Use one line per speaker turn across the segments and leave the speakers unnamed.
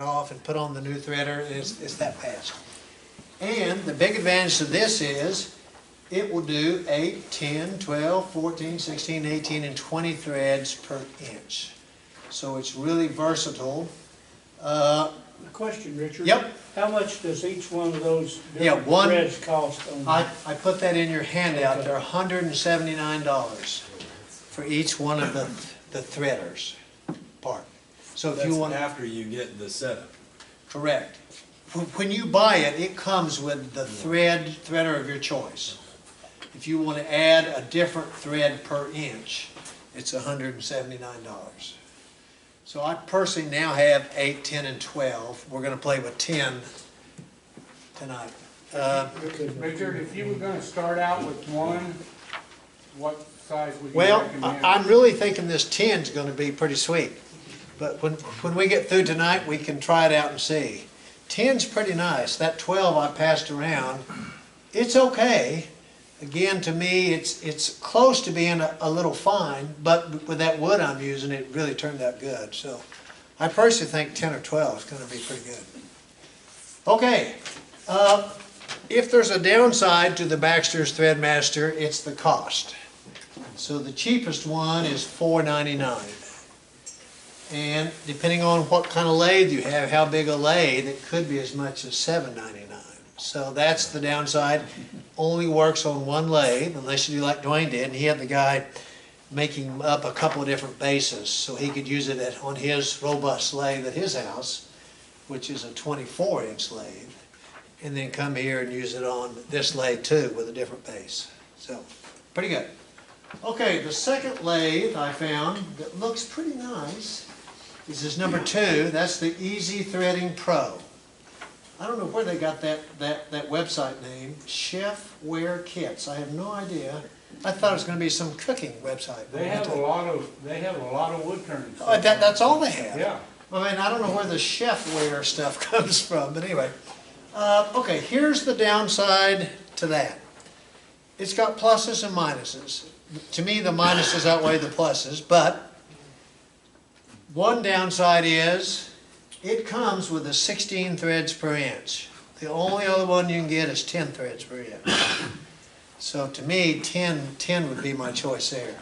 off and put on the new threader. It's that fast. And the big advantage of this is it will do 8, 10, 12, 14, 16, 18, and 20 threads per inch. So it's really versatile.
A question, Richard.
Yep.
How much does each one of those
Yeah,
threads cost?
I put that in your handout. Okay. They're $179 for each one of the threaders part. So if you want,
after you get the setup.
Correct. When you buy it, it comes with the threader of your choice. If you want to add a different thread per inch, it's $179. So I personally now have 8, 10, and 12. We're going to play with 10 tonight.
Richard, if you were going to start out with one, what size would you
Well,
recommend?
I'm really thinking this 10 is going to be pretty sweet. But when we get through tonight, we can try it out and see. 10's pretty nice. That 12 I passed around, it's okay. Again, to me, it's close to being a little fine, but with that wood I'm using, it really turned out good. So I personally think 10 or 12 is going to be pretty good. Okay, if there's a downside to the Baxter's Threadmaster, it's the cost. So the cheapest one is $4.99. And depending on what kind of lathe you have, how big a lathe, it could be as much as $7.99. So that's the downside. Only works on one lathe, unless you do like Dwayne did. And he had the guy making up a couple of different bases, so he could use it on his robust lathe at his house, which is a 24-inch lathe, and then come here and use it on this lathe too with a different base. So, pretty good. Okay, the second lathe I found that looks pretty nice. This is number 2. That's the Easy Threading Pro. I don't know where they got that website name, Chefware Kits. I have no idea. I thought it was going to be some cooking website.
They have a lot of wood turning.
Oh, that's all they have.
Yeah.
I mean, I don't know where the chefware stuff comes from, but anyway. Okay, here's the downside to that. It's got pluses and minuses. To me, the minuses outweigh the pluses, but one downside is it comes with a 16 threads per inch. The only other one you can get is 10 threads per inch. So to me, 10 would be my choice there.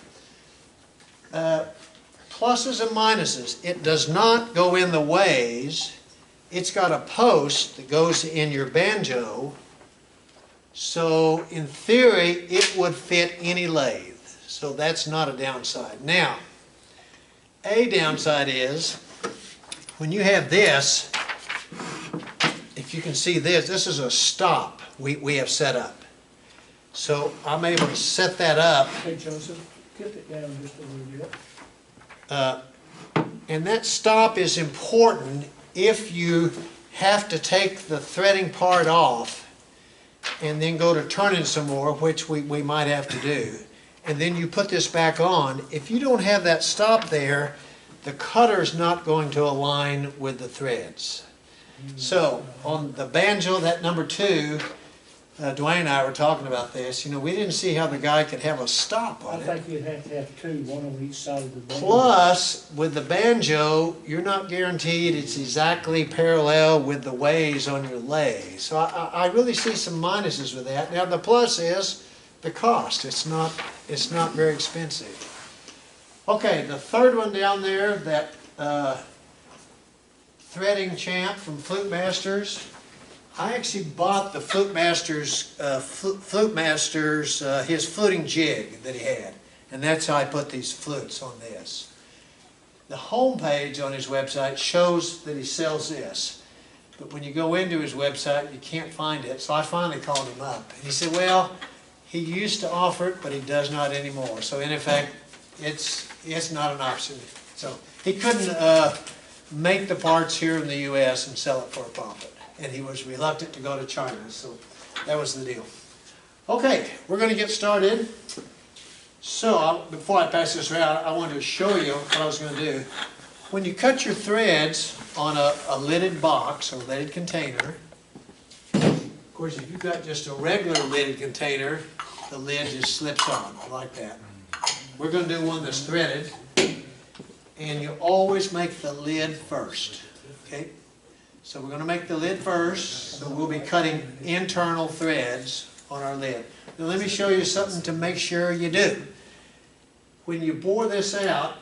Pluses and minuses. It does not go in the ways. It's got a post that goes in your banjo. So in theory, it would fit any lathe. So that's not a downside. Now, a downside is when you have this, if you can see this is a stop we have set up. So I'm able to set that up.
Hey, Joseph, tip it down just a little bit.
And that stop is important if you have to take the threading part off and then go to turning some more, which we might have to do. And then you put this back on. If you don't have that stop there, the cutter's not going to align with the threads. So on the banjo, that number 2, Dwayne and I were talking about this. You know, we didn't see how the guy could have a stop on it.
I think you'd have to have 2, one on each side of the banjo.
Plus, with the banjo, you're not guaranteed it's exactly parallel with the ways on your lathe. So I really see some minuses with that. Now the plus is the cost. It's not very expensive. Okay, the third one down there, that threading champ from Flute Masters. I actually bought the Flute Masters, his fluting jig that he had, and that's how I put these flutes on this. The home page on his website shows that he sells this, but when you go into his website, you can't find it. So I finally called him up, and he said, well, he used to offer it, but he does not anymore. So in effect, it's not an option. So he couldn't make the parts here in the U.S. and sell it for a profit. And he was reluctant to go to China, so that was the deal. Okay, we're going to get started. So before I pass this around, I wanted to show you what I was going to do. When you cut your threads on a lidded box or lidded container, of course if you've got just a regular lidded container, the lid just slips on like that. We're going to do one that's threaded, and you always make the lid first. Okay? So we're gonna make the lid first, so we'll be cutting internal threads on our lid. Now let me show you something to make sure you do. When you bore this out,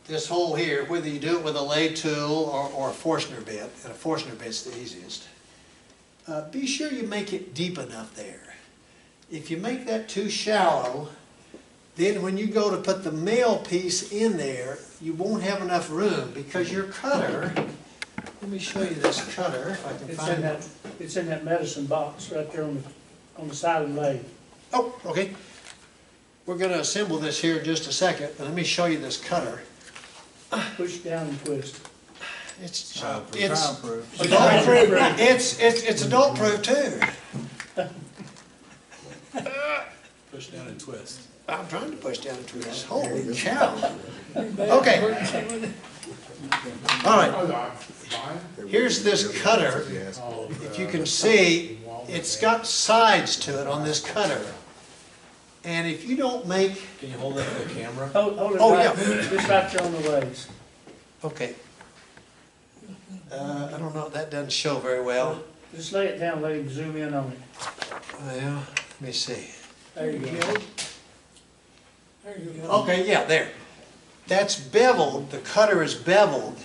this hole here, whether you do it with a lathe tool or a Forstner bit, and a Forstner bit's the easiest, be sure you make it deep enough there. If you make that too shallow, then when you go to put the male piece in there, you won't have enough room because your cutter, let me show you this cutter, if I can find it.
It's in that medicine box right there on the side of the lathe.
Oh, okay. We're gonna assemble this here in just a second, but let me show you this cutter.
Push down and twist.
It's
Childproof.
it's adult proof too.
Push down and twist.
I'm trying to push down and twist. Holy cow. Okay. All right. Here's this cutter. If you can see, it's got sides to it on this cutter. And if you don't make...
Can you hold that for the camera?
Hold it
Oh,
right,
yeah.
just right there on the waist.
Okay. I don't know, that doesn't show very well.
Just lay it down, let him zoom in on it.
Well, let me see.
There you go. There you go.
Okay, yeah, there. That's beveled, the cutter is beveled.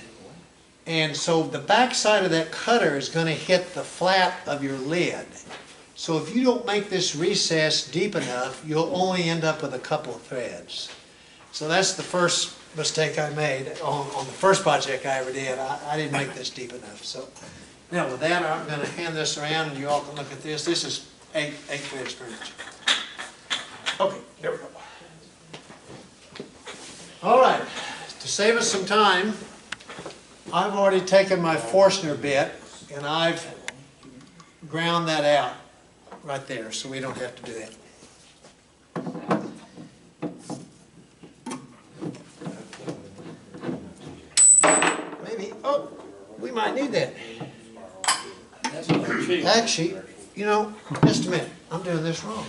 And so the back side of that cutter is gonna hit the flat of your lid. So if you don't make this recess deep enough, you'll only end up with a couple of threads. So that's the first mistake I made on the first project I ever did. I didn't make this deep enough. So now with that, I'm gonna hand this around and you all can look at this. This is 8 threads per inch. Okay, there we go. All right, to save us some time, I've already taken my Forstner bit and I've ground that out right there, so we don't have to do that. Maybe, oh, we might need that.
That's not cheap.
Actually, you know, just a minute, I'm doing this wrong.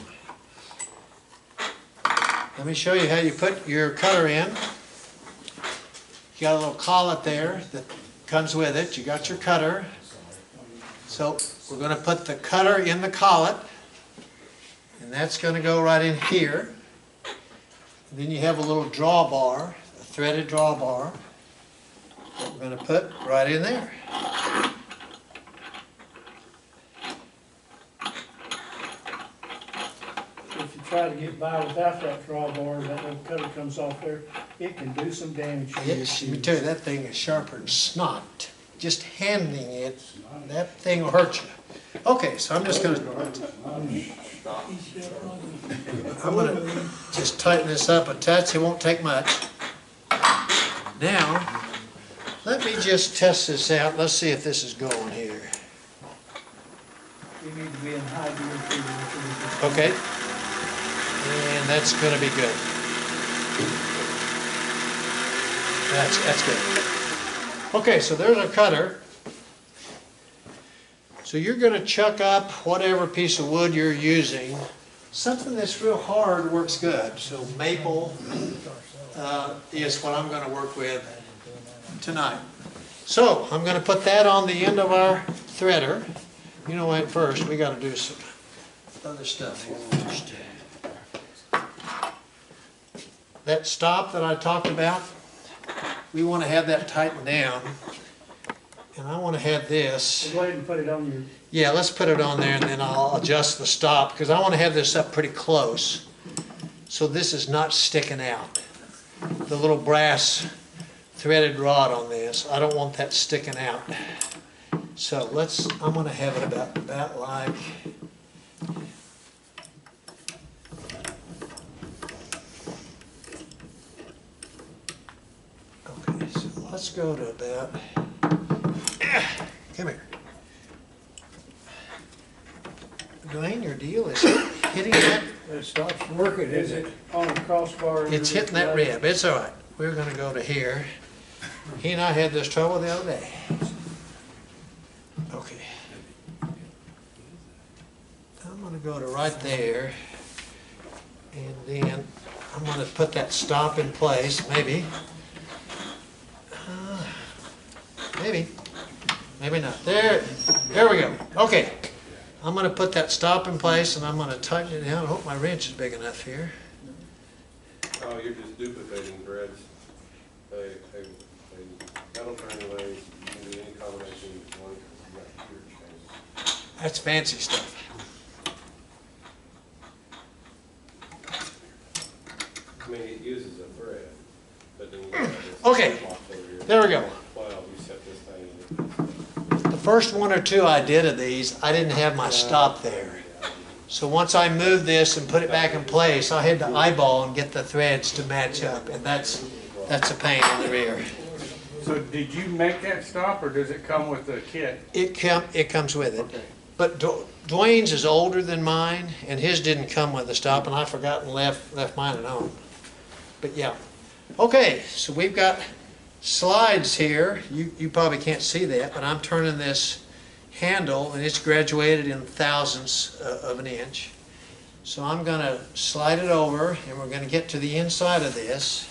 Let me show you how you put your cutter in. You got a little collet there that comes with it. You got your cutter. So we're going to put the cutter in the collet, and that's going to go right in here. And then you have a little drawbar, a threaded drawbar, that we're going to put right in there.
If you try to get by without that drawbar, that little cutter comes off there, it can do some damage to your
Let me
shoes.
tell you, that thing is sharper than snot. Just handling it, that thing will hurt you. Okay, so I'm just going to just tighten this up a touch. It won't take much. Now, let me just test this out. Let's see if this is going here.
You need to be in high gear too.
Okay. And that's going to be good. That's good. Okay, so there's our cutter. So you're going to chuck up whatever piece of wood you're using. Something that's real hard works good. So maple is what I'm going to work with tonight. So I'm going to put that on the end of our threader. You know what, first we got to do some other stuff here first. That stop that I talked about, we want to have that tightened down. And I want to have this.
Go ahead and put it on your...
Yeah, let's put it on there and then I'll adjust the stop because I want to have this up pretty close so this is not sticking out. The little brass threaded rod on this, I don't want that sticking out. So I'm going to have it about like... Okay, so let's go to about... Come here. Dwayne, your deal is hitting that.
It stops working, is it? On a crossbar.
It's hitting that rib. It's all right. We're going to go to here. He and I had this trouble the other day. Okay. I'm going to go to right there. And then I'm going to put that stop in place, maybe. Maybe. maybe not. There we go. Okay. I'm gonna put that stop in place and I'm gonna tighten it down. I hope my wrench is big enough here.
Oh, you're just duplicating threads. They metal turning ways, you can do any combination you want. You got your changes.
That's fancy stuff.
I mean, it uses a thread, but then you got this.
Okay.
box over here.
There we go.
12, you set this thing.
The first one or two I did of these, I didn't have my stop there. So once I moved this and put it back in place, I had to eyeball and get the threads to match up, and that's a pain in the rear.
So did you make that stop, or does it come with the kit?
It comes with it.
Okay.
But Dwayne's is older than mine, and his didn't come with a stop, and I forgot and left mine at home. But yeah. Okay, so we've got slides here. You probably can't see that, but I'm turning this handle, and it's graduated in thousandths of an inch. So I'm gonna slide it over, and we're gonna get to the inside of this,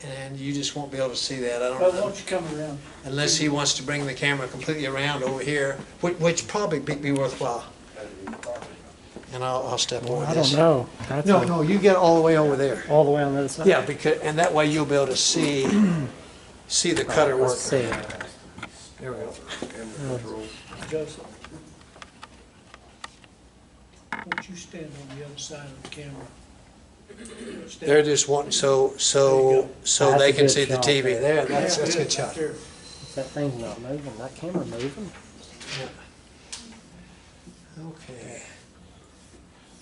and you just won't be able to see that, I
Why
don't know.
don't you come around?
Unless he wants to bring the camera completely around over here, which probably be worthwhile. And I'll step over
I
this.
don't know. That's
No,
like
no, you get all the way over there.
all the way on the other side.
Yeah, because, and that way you'll be able to see the cutter work.
Let's see.
There we go.
Joseph. Won't you stand on the other side of the camera? Stand
They're just wanting, so
That's
they
a
can
good
see the
shot
TV.
there.
There, that's a
right
good shot.
there.
That thing's not moving. That camera moving.
Okay.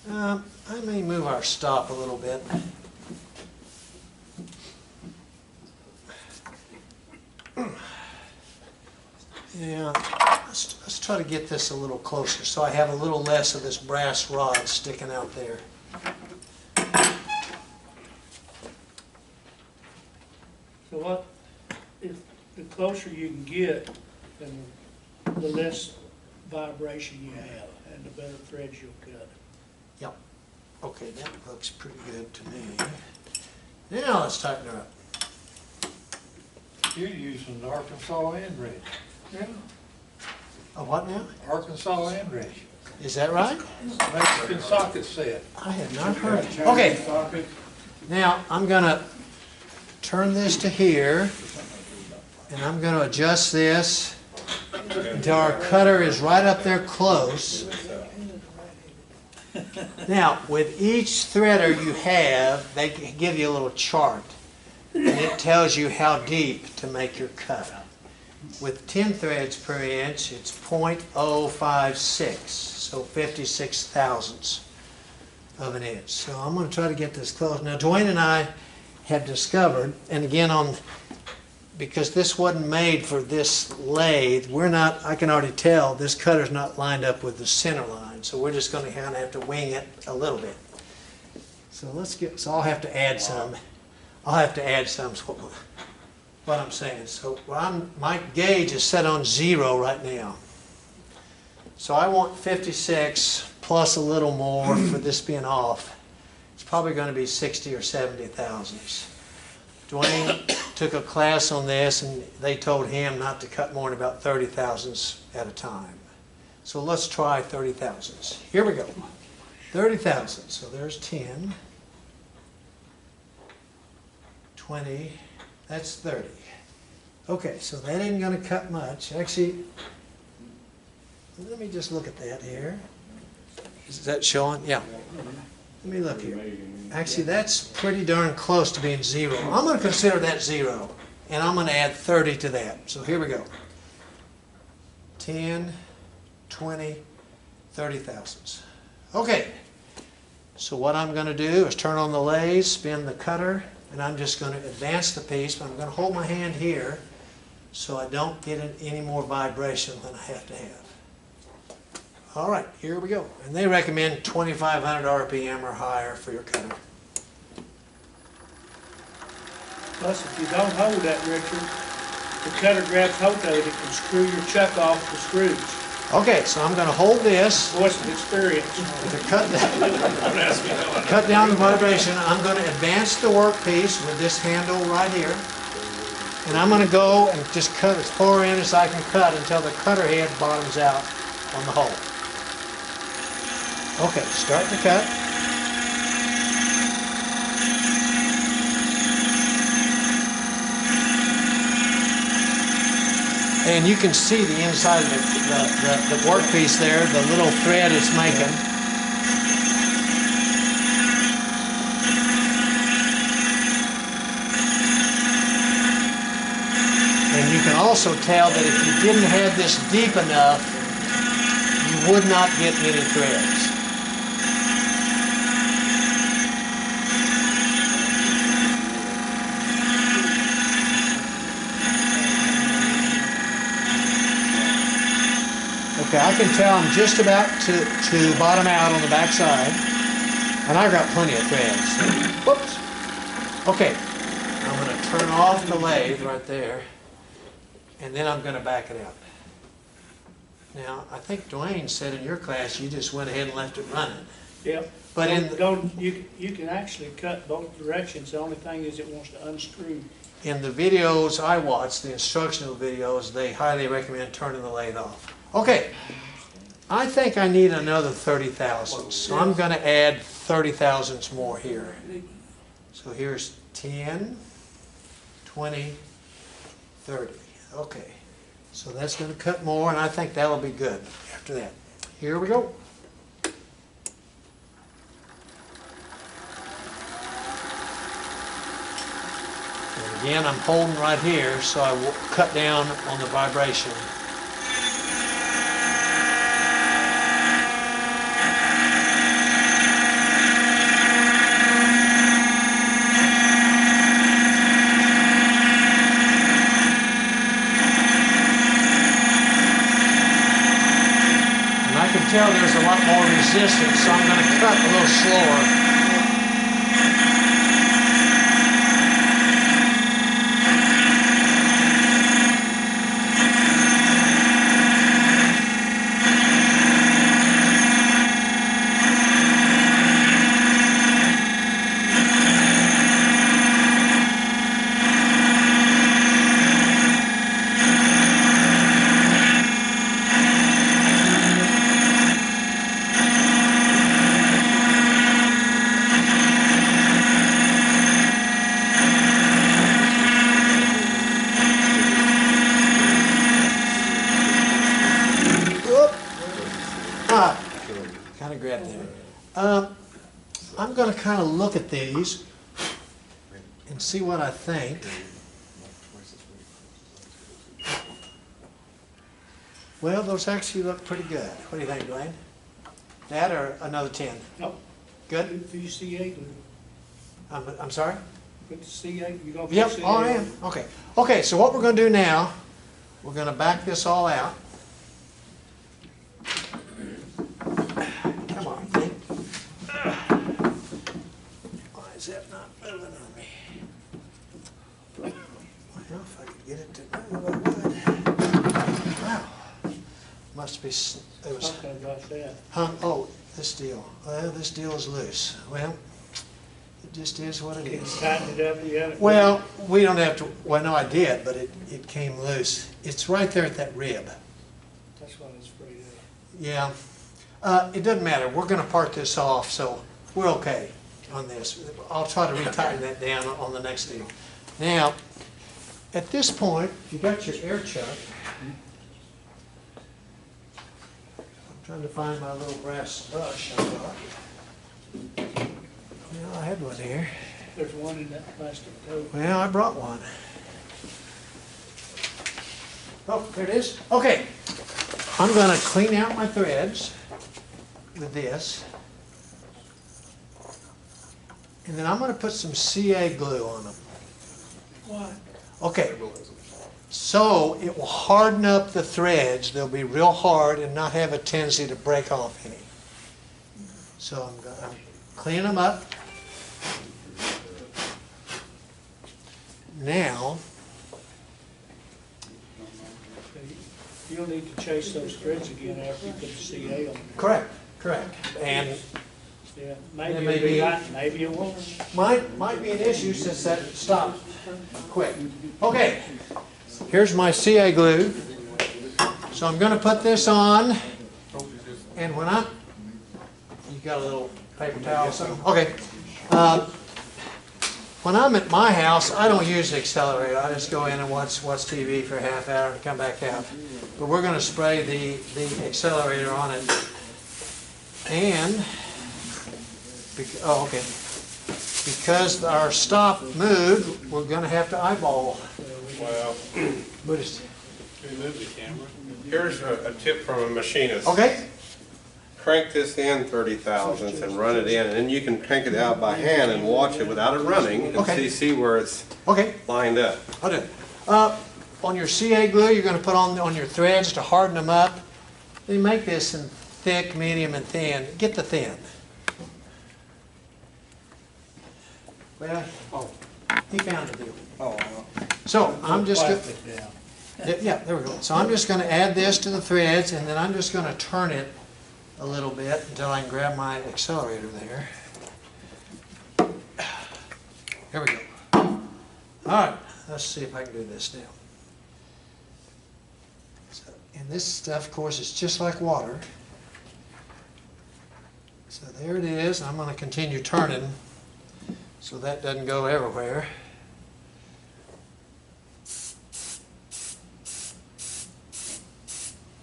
I may move our stop a little bit. Yeah, let's try to get this a little closer so I have a little less of this brass rod sticking out there.
So what, if the closer you can get, then the less vibration you have, and the better threads you'll cut.
Yep. Okay, that looks pretty good to me. Now let's tighten her up.
You're using the Arkansas end ridge.
Yeah.
Oh, what now?
Arkansas end ridge.
Is that right?
Mexican socket set.
I had not heard. Okay, now I'm gonna turn this to here, and I'm gonna adjust this until our cutter is right up there close. Now, with each threader you have, they give you a little chart, and it tells you how deep to make your cut. With 10 threads per inch, it's .056, so 56 thousandths of an inch. So I'm going to try to get this close. Now, Dwayne and I have discovered, and again, because this wasn't made for this lathe, I can already tell this cutter's not lined up with the center line, so we're just going to kind of have to wing it a little bit. So I'll have to add some. Is what I'm saying. So my gauge is set on 0 right now. So I want 56 plus a little more for this being off. It's probably going to be 60 or 70 thousandths. Dwayne took a class on this, and they told him not to cut more than about 30 thousandths at a time. So let's try 30 thousandths. Here we go. 30 thousandths. So there's 10, 20, that's 30. Okay, so that ain't going to cut much. Actually, let me just look at that here. Is that showing? Yeah. Let me look here. Actually, that's pretty darn close to being 0. I'm going to consider that 0, and I'm going to add 30 to that. So here we go. 10, 20, 30 thousandths. Okay, so what I'm going to do is turn on the lathe, spin the cutter, and I'm just going to advance the piece, but I'm going to hold my hand here so I don't get any more vibration than I have to have. All right, here we go. And they recommend 2,500 RPM or higher for your cutter.
Plus, if you don't hold that, Richard, the cutter grabs hold of it, it can screw your chuck off the screws.
Okay, so I'm going to hold this.
Voice of experience.
To cut down the vibration, I'm going to advance the workpiece with this handle right here. And I'm gonna go and just cut as far in as I can cut until the cutter head bottoms out on the hole. Okay, start to cut. And you can see the inside of the workpiece there, the little thread it's making. And you can also tell that if you didn't have this deep enough, you would not get many threads. Okay, I can tell I'm just about to bottom out on the back side, and I've got plenty of threads. Whoops. Okay, I'm going to turn off the lathe right there, and then I'm going to back it out. Now, I think Dwayne said in your class you just went ahead and left it running.
Yep.
But in the,
You can actually cut both directions. The only thing is it wants to unscrew.
in the videos I watched, the instructional videos, they highly recommend turning the lathe off. Okay, I think I need another 30 thousandths, so I'm going to add 30 thousandths more here. So here's 10, 20, 30. Okay, so that's going to cut more, and I think that'll be good after that. Here we go. And again, I'm holding right here, so I will cut down on the vibration. Tell there's a lot more resistance, so I'm going to cut a little slower. Kind of grabbed there. I'm going to kind of look at these and see what I think. Well, those actually look pretty good. What do you think, Dwayne? That or another 10?
No.
Good?
Put the C8 glue.
I'm sorry?
Put the C8, you're going to put
Yep,
C8
I am. Okay. Okay, so what we're going to do now, we're going to back this all out. Come on, thing. Why is that not moving on me? Well, if I could get it to move, I would. Wow. Must be, it was,
Okay, got that.
oh, this deal. Well, this deal is loose. Well, it just is what it
Can you
is.
tighten it up yet?
Well, we don't have to, well, no, I did, but it came loose. It's right there at that rib.
That's what I was afraid of.
Yeah. It doesn't matter. We're going to part this off, so we're okay on this. I'll try to retighten that down on the next deal. Now, at this point, you got your air chuck. I'm trying to find my little brass brush I got. Well, I had one here.
There's one in that plastic tote.
Well, I brought one. Oh, there it is. Okay. I'm going to clean out my threads with this. And then I'm going to put some CA glue on them.
Why?
Okay. So it will harden up the threads. They'll be real hard and not have a tendency to break off any. So I'm cleaning them up. Now,
You'll need to chase those threads again after you put the CA on.
correct. And
Yeah,
It
maybe
may
it'll be
be-
hot, maybe it won't.
might be an issue since that stopped. quick. Okay, here's my CA glue. So I'm gonna put this on, and when you got a little paper towel or something? Okay. When I'm at my house, I don't use the accelerator. I just go in and watch TV for a half hour and come back out. But we're going to spray the accelerator on it. And, okay. Because our stop moved, we're going to have to eyeball.
Well,
Buddhist.
Remove the camera.
here's a tip from a machinist.
Okay.
Crank this in 30 thousandths and run it in, and then you can crank it out by hand and watch it without it running and
Okay.
see where it's
Okay.
lined up.
I'll do it. On your CA glue, you're going to put on your threads to harden them up. They make this in thick, medium, and thin. Get the thin. Well, he found the deal.
Oh,
So I'm just going
Plastic down.
yeah, there we go. So I'm just going to add this to the threads, and then I'm just going to turn it a little bit until I can grab my accelerator there. Here we go. All right, let's see if I can do this now. So, and this stuff, of course, is just like water. So there it is. I'm going to continue turning so that doesn't go everywhere.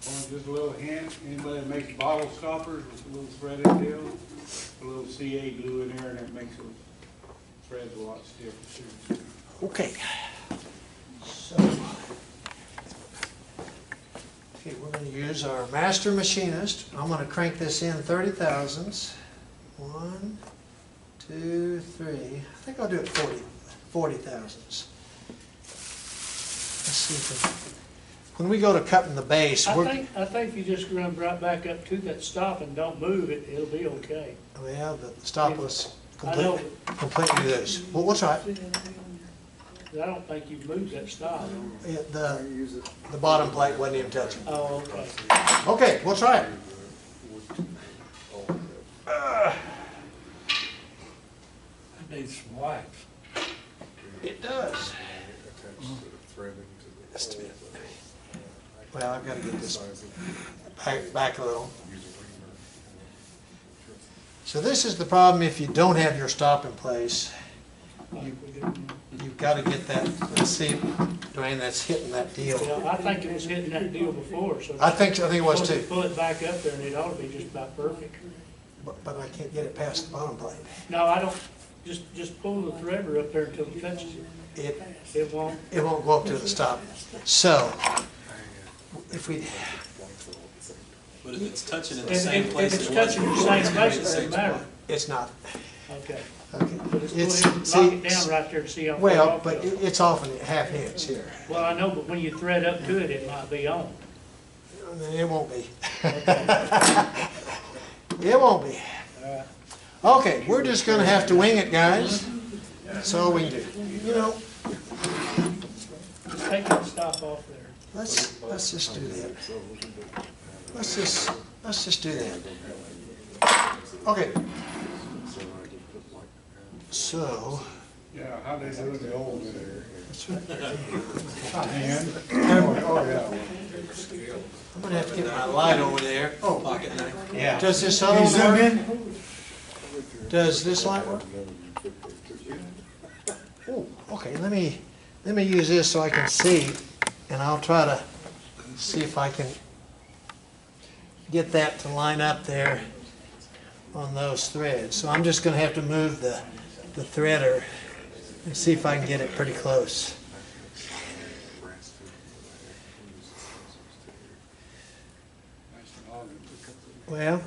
Just a little hint, anybody that makes bottle stoppers with a little threaded deal, a little CA glue in there, and it makes those threads a lot stiffer too.
Okay. So, okay, we're going to use our master machinist. I'm going to crank this in 30 thousandths. 1, 2, 3. I think I'll do it 40 thousandths. Let's see if when we go to cutting the base,
I think you just run right back up to that stop and don't move it, it'll be okay.
well, the stop was
I know.
completely loose. Well, we'll try it.
I don't think you've moved that stop.
The bottom plate wasn't even touching.
Oh, okay.
Okay, we'll try it.
It needs some wax.
It does. Just a minute. Well, I've got to get this back a little. So this is the problem if you don't have your stop in place. You've got to get that, let's see, Dwayne, that's hitting that deal.
Yeah, I think it was hitting that deal before, so.
I think it was too,
Pull it back up there and it ought to be just about perfect.
but I can't get it past the bottom plate.
No, I don't, just pull the threader up there until it touches it. It won't.
It won't go up to the stop. So, if we,
But if it's touching in the
If
same place
it's
it was
touching the
before,
same
it's gonna be
place,
the
it
same
doesn't matter.
spot.
it's not,
Okay.
okay.
But just go
It's,
ahead and lock it down right there to see how far
well,
off
but
it goes.
it's off a half inch here.
Well, I know, but when you thread up to it, it might be on.
It won't be.
Okay.
It won't be.
All right.
Okay, we're just gonna have to wing it, guys. That's all we can do. You know,
Just take that stop off there.
let's just do that. Let's just do that. Okay. So,
Yeah, how they do it in the old days.
that's right.
Hand.
Oh, yeah. I'm gonna have to get my light over there. Oh,
Pocket knife.
yeah. Does this other one work? Does this light work? Oh, okay, let me use this so I can see, and I'll try to see if I can get that to line up there on those threads. So I'm just gonna have to move the threader and see if I can get it pretty close. Well,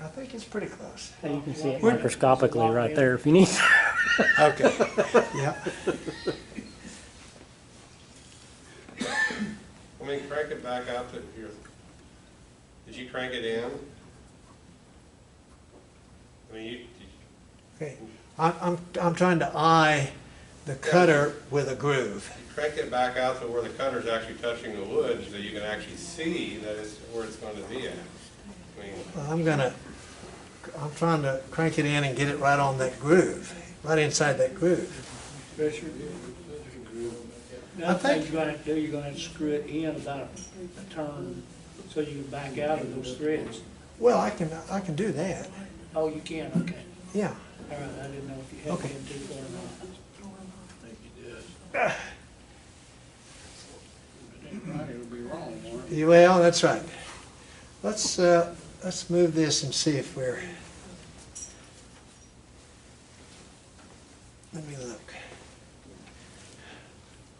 I think it's pretty close.
You can see it microscopically right there if you need.
Okay, yeah.
I mean, crank it back out to your, did you crank it in? I mean,
Okay, I'm trying to eye the cutter with a groove.
crank it back out to where the cutter's actually touching the wood so you can actually see that it's where it's going to be at. I mean,
Well, I'm trying to crank it in and get it right on that groove, right inside that groove.
Pressure. The other thing you're gonna have to do, you're gonna have to screw it in about a turn, so you can back out of those threads.
Well, I can do that,
Oh, you can, okay.
yeah.
All right, I didn't know if you had
Okay.
been too far or not.
I think you did.
It would be wrong, Warren.
Yeah, well, that's right. Let's move this and see if we're, let me look.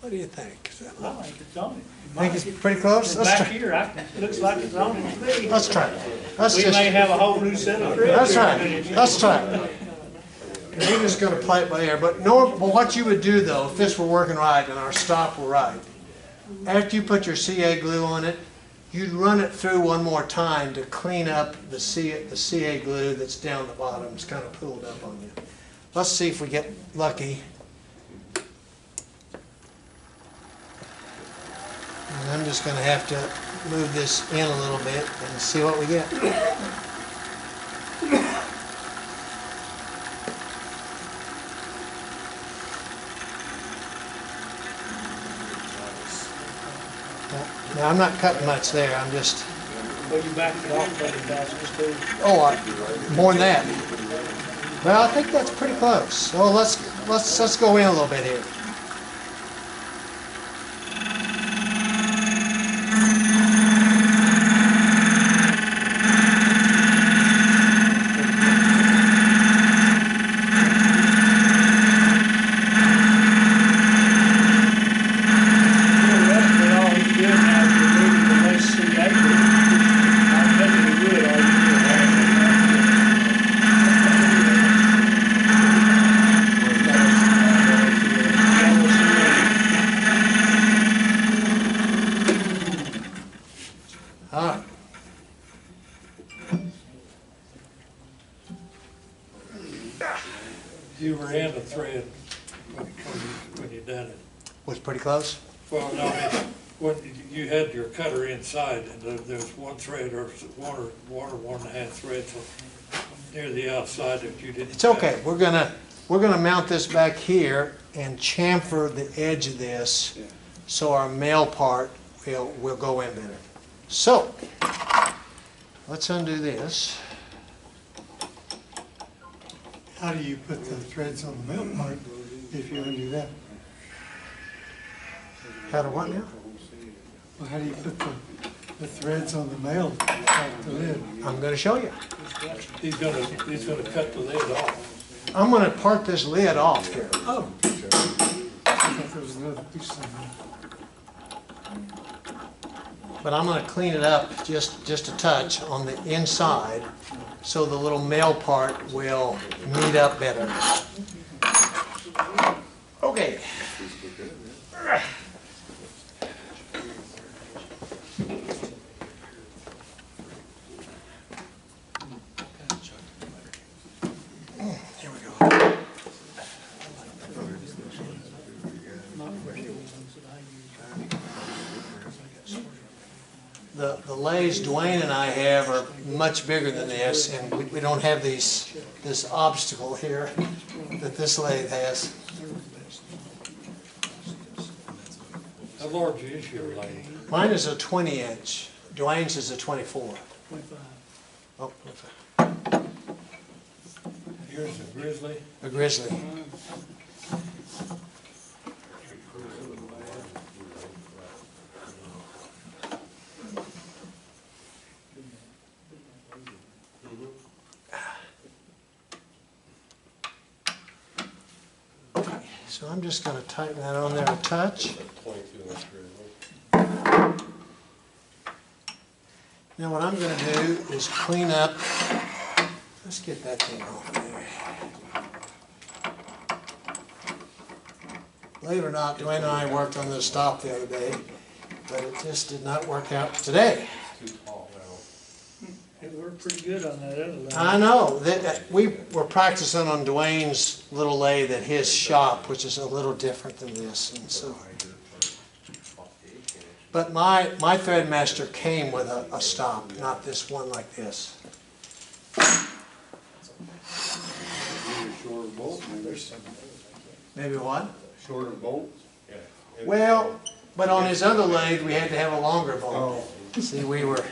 What do you think? Is that,
I think it's on it.
think it's pretty close? Let's
Back
try,
here, it looks like it's on it to me.
let's try. Let's
We may
just,
have a whole new set of threads.
that's
here.
right, let's try. We're just gonna play it by ear, but what you would do though, if this were working right and our stop were right, after you put your CA glue on it, you'd run it through one more time to clean up the CA glue that's down the bottom. It's kind of pulled up on you. Let's see if we get lucky. And I'm just going to have to move this in a little bit and see what we get. Now, I'm not cutting much there. I'm just,
Well, you backed it off, but it does just do.
more than that. Well, I think that's pretty close. So let's go in a little bit here. All right.
You were in the thread when you done it.
Was pretty close.
Well, no, when you had your cutter inside, and there's one thread or one and a half threads near the outside that you didn't.
It's okay. We're gonna mount this back here and chamfer the edge of this so our male part will go in better. So let's undo this.
How do you put the threads on the male part if you undo that?
How to what now?
Well, how do you put the threads on the male part of the lid?
I'm gonna show you.
He's gonna cut the lid off.
I'm gonna part this lid off here.
Oh. I thought there was another piece on there.
But I'm gonna clean it up just a touch on the inside so the little male part will meet up better. Okay. Here we go. The lathes Dwayne and I have are much bigger than this, and we don't have this obstacle here that this lathe has.
How large is your lathe?
Mine is a 20-inch. Dwayne's is a 24.
25.
Oh, 25.
Yours a grizzly?
A grizzly. Okay, so I'm just going to tighten that on there a touch.
22 inch grid.
Now what I'm going to do is clean up. Let's get that thing off there. Believe it or not, Dwayne and I worked on this stop the other day, but it just did not work out today.
Too tall now.
It worked pretty good on that other line.
I know, we were practicing on Dwayne's little lathe at his shop, which is a little different than this, and so. But my Threadmaster came with a stop, not this one like this.
Shorter bolt, maybe.
Maybe what?
Shorter bolts.
Well, but on his other leg, we had to have a longer bolt. See, we were.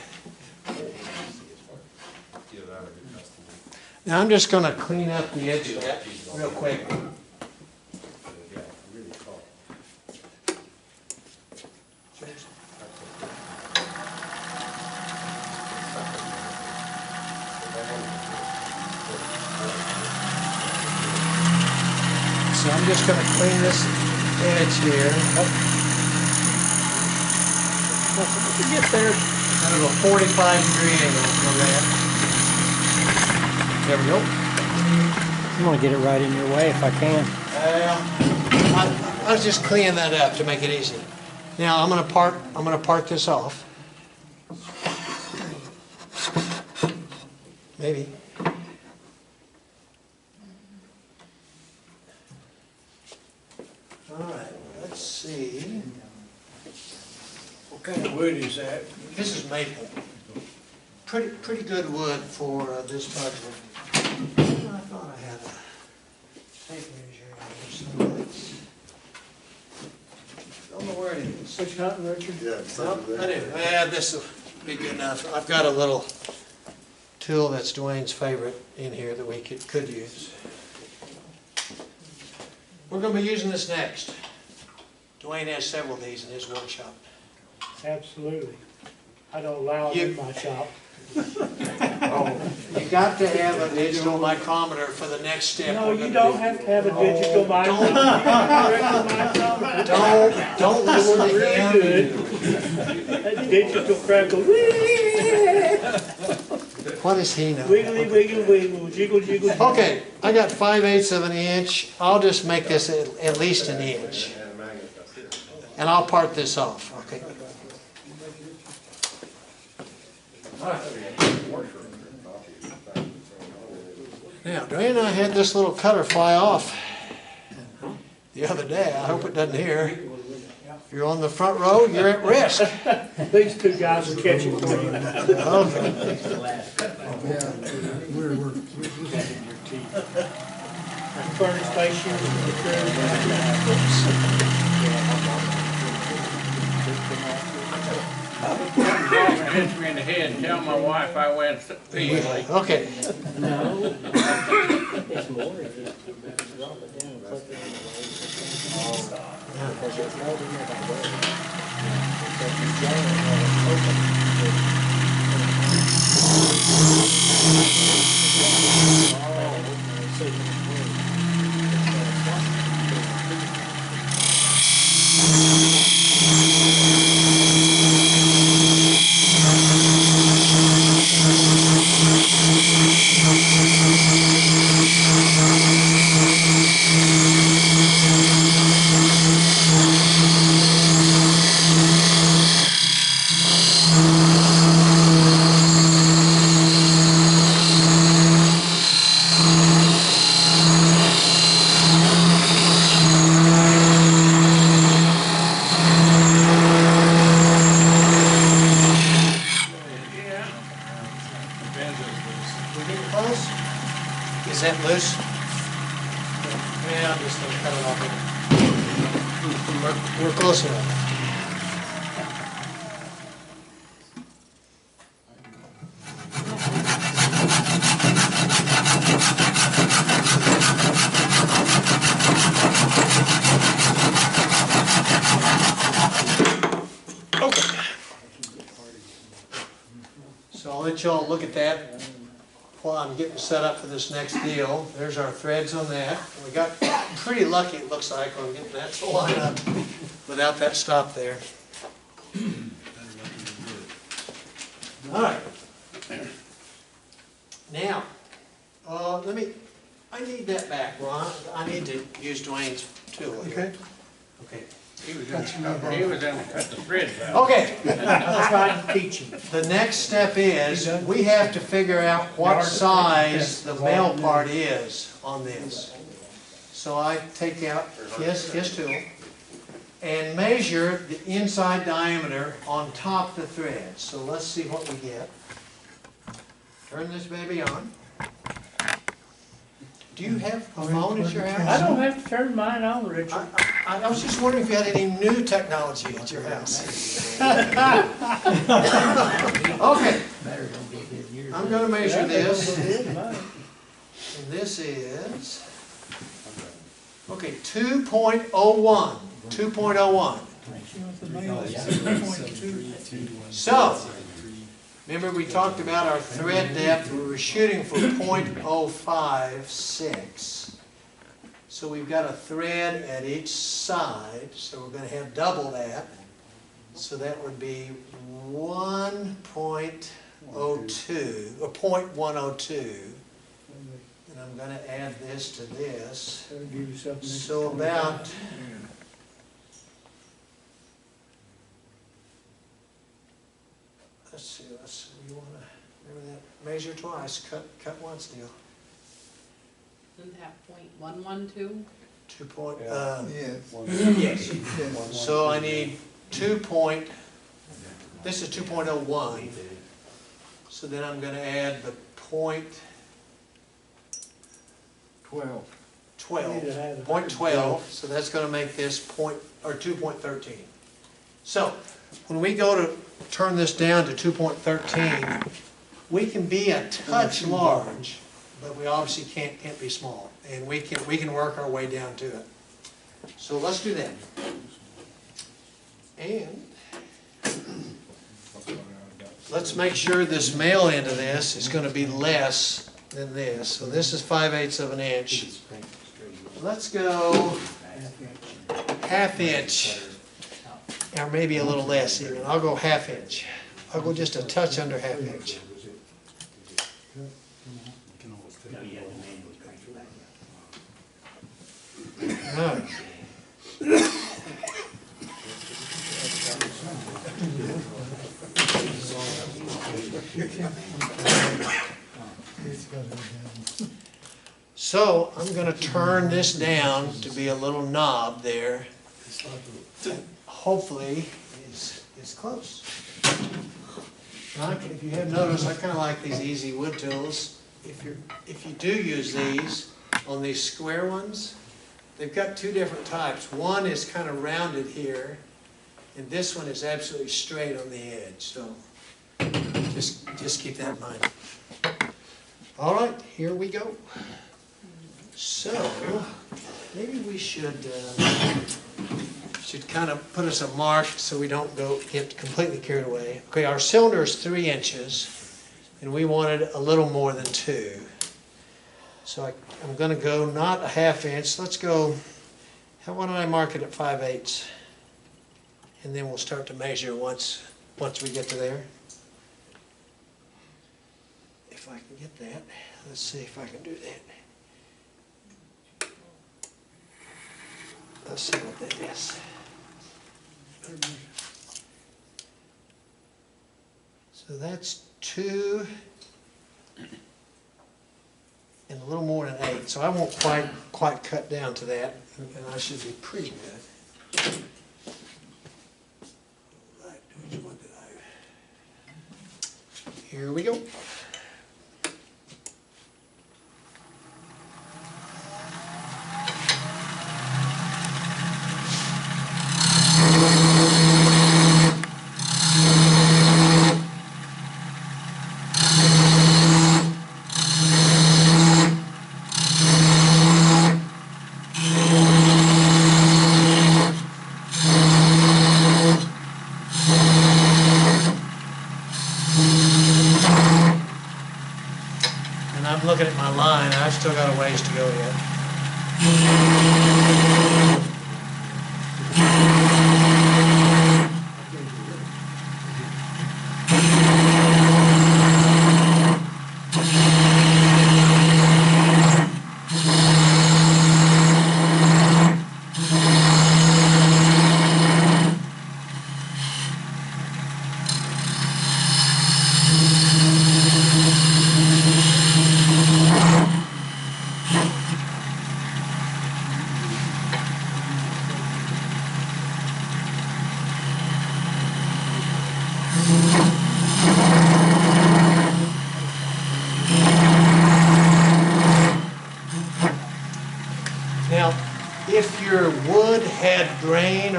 Now I'm just gonna clean up the edge of that real quick. So I'm just gonna clean this edge here.
Get there.
Kind of a 45-degree angle on that. There we go.
I'm gonna get it right in your way if I can.
I was just cleaning that up to make it easy. Now I'm gonna part this off. Maybe. All right, let's see.
What kind of wood is that?
This is maple. Pretty good wood for this budget. I thought I had a tape measure here somewhere. Don't know where it is.
Which hunting, Richard?
Nope, I do. Yeah, this will be good enough. I've got a little tool that's Dwayne's favorite in here that we could use. We're going to be using this next. Dwayne has several of these in his workshop.
Absolutely. I don't allow them in my shop.
You got to have a digital micrometer for the next step.
No,
we're
you
gonna
don't
do.
have to have a digital microphone.
Don't listen to
Really
him.
good. That digital crackle.
What does he know?
Wiggly, wiggle, wiggle, jiggle, jiggle. Jiggle.
Okay, I got 5/8 of an inch. I'll just make this at least an inch. And I'll part this off, okay? Now, Dwayne and I had this little cutter fly off the other day. I hope it doesn't here. If you're on the front row, you're at risk.
These two guys will catch it for you.
Okay.
Furnace station.
Hits me in the head, tell my wife I went easily.
Okay.
No. It's more if you drop it down and click it on the blade. Because it's held in there by weight. So if you jam it while it's open,
We getting close? Is that loose? Yeah, I'm just gonna cut it off here. We're close enough. Okay. So I'll let y'all look at that while I'm getting set up for this next deal. There's our threads on that. We got pretty lucky, it looks like, on getting that to line up without that stop there. All right. Now, I need that back, Ron. I need to use Dwayne's tool here. Okay.
He was in cut the threads out.
Okay.
I'll try to teach him.
The next step is, we have to figure out what size the male part is on this. So I take out his tool and measure the inside diameter on top of the thread. So let's see what we get. Turn this baby on. Do you have a phone at your
I
house?
don't have to turn mine on, Richard.
I was just wondering if you had any new technology at your house. Okay, I'm gonna measure this, and this is, okay, 2.01, 2.01. So, remember we talked about our thread depth, we were shooting for .056. So we've got a thread at each side, so we're going to have double that. So that would be 1.02, or 0.102. And I'm going to add this to this.
That'll give you something.
So about, let's see, you want to, remember that, measure twice, cut once deal.
Isn't that .112?
2 point,
Yes.
yes. So I need this is 2.01. So then I'm going to add the .12. 0.12, so that's going to make this 2.13. So when we go to turn this down to 2.13, we can be a touch large, but we obviously can't be small, and we can work our way down to it. So let's do that. And let's make sure this male end of this is going to be less than this. So this is 5/8 of an inch. Let's go 1/2 inch, or maybe a little less even. I'll go 1/2 inch. I'll go just a touch under 1/2 inch. All right. So I'm going to turn this down to be a little knob there. Hopefully it's close. If you have noticed, I kind of like these easy wood tools. If you do use these on these square ones, they've got two different types. One is kind of rounded here, and this one is absolutely straight on the edge. So just keep that in mind. All right, here we go. So maybe we should kind of put us a mark so we don't get completely carried away. Okay, our cylinder is 3 inches, and we wanted a little more than 2. So I'm going to go not a 1/2 inch. Let's go. Why don't I mark it at 5/8, and then we'll start to measure once we get to there. If I can get that, let's see if I can do that. Let's see what that is. So that's 2 and a little more than 8. So I won't quite cut down to that, and I should be pretty good. Right, which one did I? Here we go. And I'm looking at my line, I've still got a ways to go yet.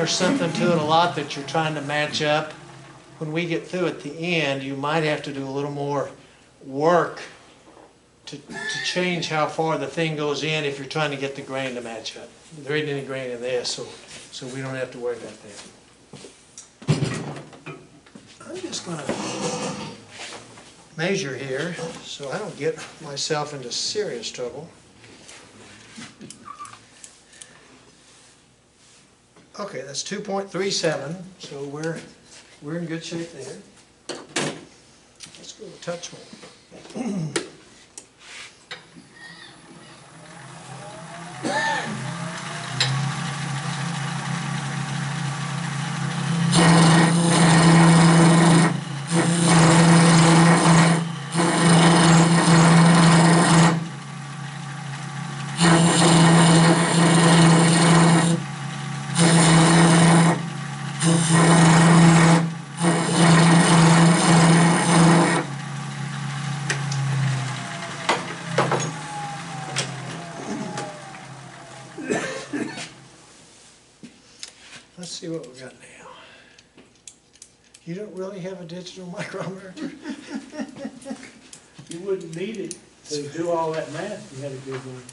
there's something to it a lot that you're trying to match up, when we get through at the end, you might have to do a little more work to change how far the thing goes in if you're trying to get the grain to match up. There ain't any grain in this, so we don't have to worry about that. I'm just gonna measure here so I don't get myself into serious trouble. Okay, that's 2.37, so we're in good shape there. Let's go a touch more. Let's see what we got now. You don't really have a digital micrometer?
You wouldn't need it to do all that math, if you had a good one.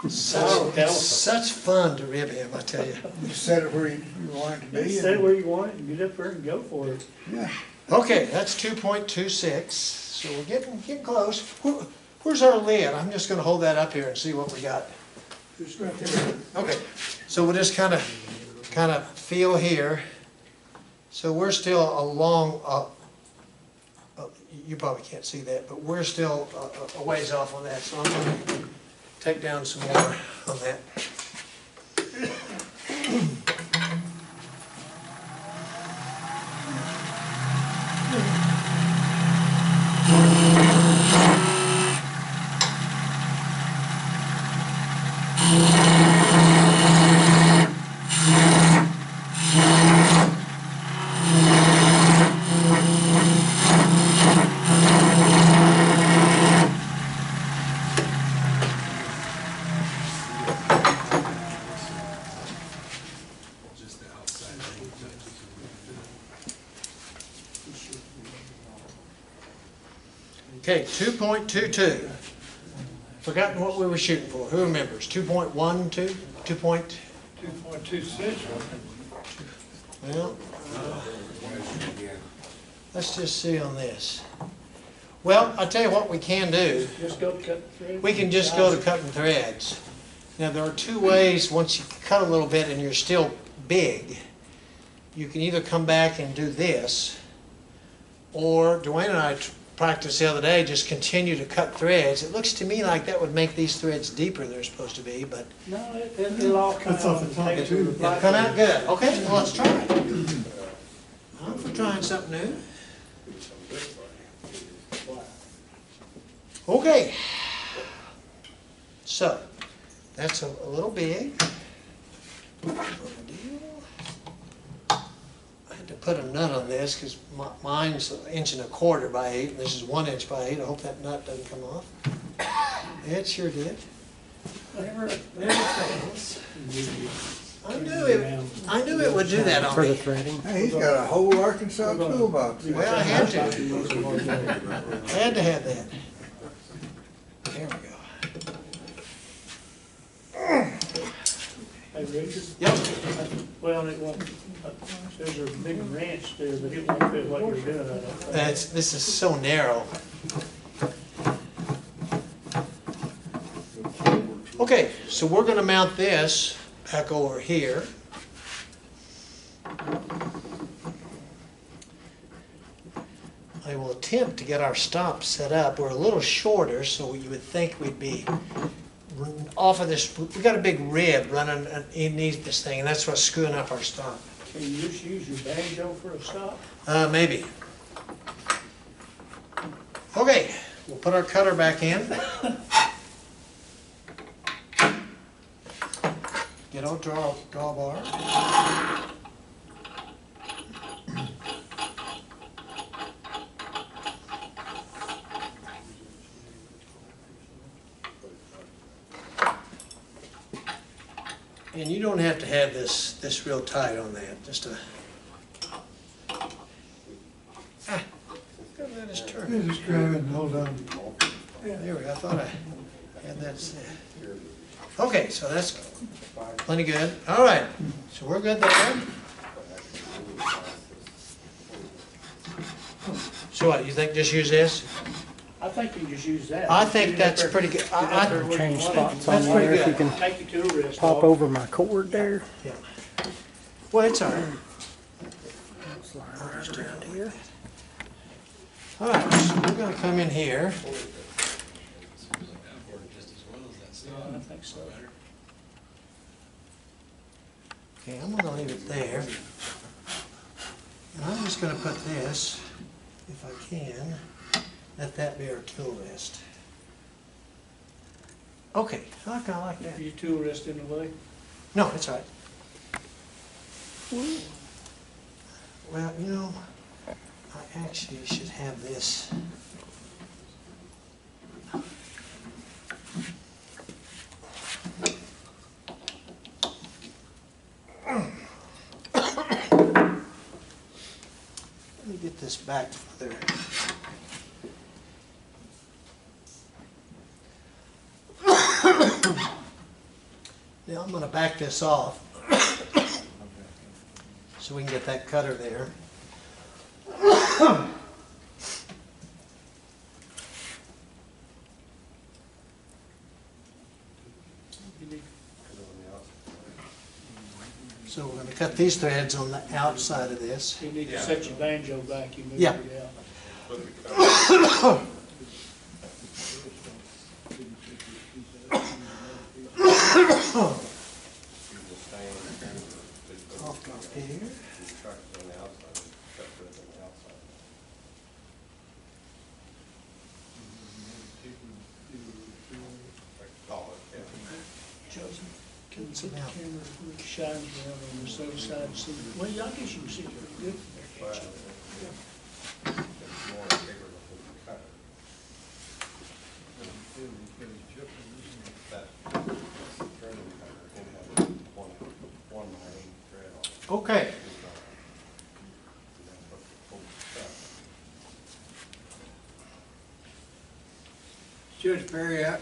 It's such fun to rib him, I tell you.
You set it where you want it to be.
Just stay where you want it and get up there and go for it.
Yeah.
Okay, that's 2.26, so we're getting close. Where's our lid? I'm just gonna hold that up here and see what we got.
Just right there.
Okay, so we'll just kind of feel here. So we're still a long, you probably can't see that, but we're still a ways off on that, so I'm going to take down some more on that. Okay, 2.22. Forgotten what we were shooting for. Who remembers? 2.12?
2.26.
Well, let's just see on this. Well, I'll tell you what we can do.
Just go cut the thread.
We can just go to cutting threads. Now, there are two ways, once you cut a little bit and you're still big, you can either come back and do this, or Dwayne and I practiced the other day, just continue to cut threads. It looks to me like that would make these threads deeper than they're supposed to be, but
No, it'll all come
That's off
out
the top,
and take
too.
to the
it'll
black.
come out good. Okay, well, let's try it. I'm for trying something new. Okay. So, that's a little big. I had to put a nut on this because mine's 1.25 inches by 8, and this is 1 inch by 8. I hope that nut doesn't come off. It sure did. Never fails. I knew it would do that on me.
threading.
Hey, he's got a whole Arkansas toolbox.
Well, I had to. I had to have that. There we go.
Hey, Richard?
Yep.
Well, it won't, there's a big wrench there, but it won't fit what you're doing, I don't think.
This is so narrow. Okay, so we're going to mount this back over here. I will attempt to get our stop set up. We're a little shorter, so you would think we'd be off of this. We got a big rib running underneath this thing, and that's what's screwing up our stop.
Can you just use your banjo for a stop?
Maybe. Okay, we'll put our cutter back in. Get our drawbar. And you don't have to have this real tight on that, just a... That is turn.
You just grab it and hold on.
There we go, I thought I had that set. Okay, so that's plenty good. All right, so we're good there. So what, you think just use this?
I think you just use that.
I think that's pretty good.
Change spots on
That's pretty
there if you
good.
can
Take your tool wrist
pop
off.
over my cord there.
Yeah. Well, it's all right.
Slide right around here.
All right, so we're gonna come in here.
I think so.
Okay, I'm gonna leave it there. And I'm just gonna put this, if I can, let that be our tool rest. Okay, I kinda like that.
Your tool wrist in the way.
No, it's all right. Well, you know, I actually should have this. Let me get this back further. Now I'm going to back this off so we can get that cutter there. So we're going to cut these threads on the outside of this.
You need to set your banjo back, you move
Yeah.
it out.
Off top here.
Joseph, can you
Sit
put the
down.
camera with the shine down on this other side and see? Well, yeah, I guess you can see pretty good from there, can't you?
Okay.
Judge Perry, I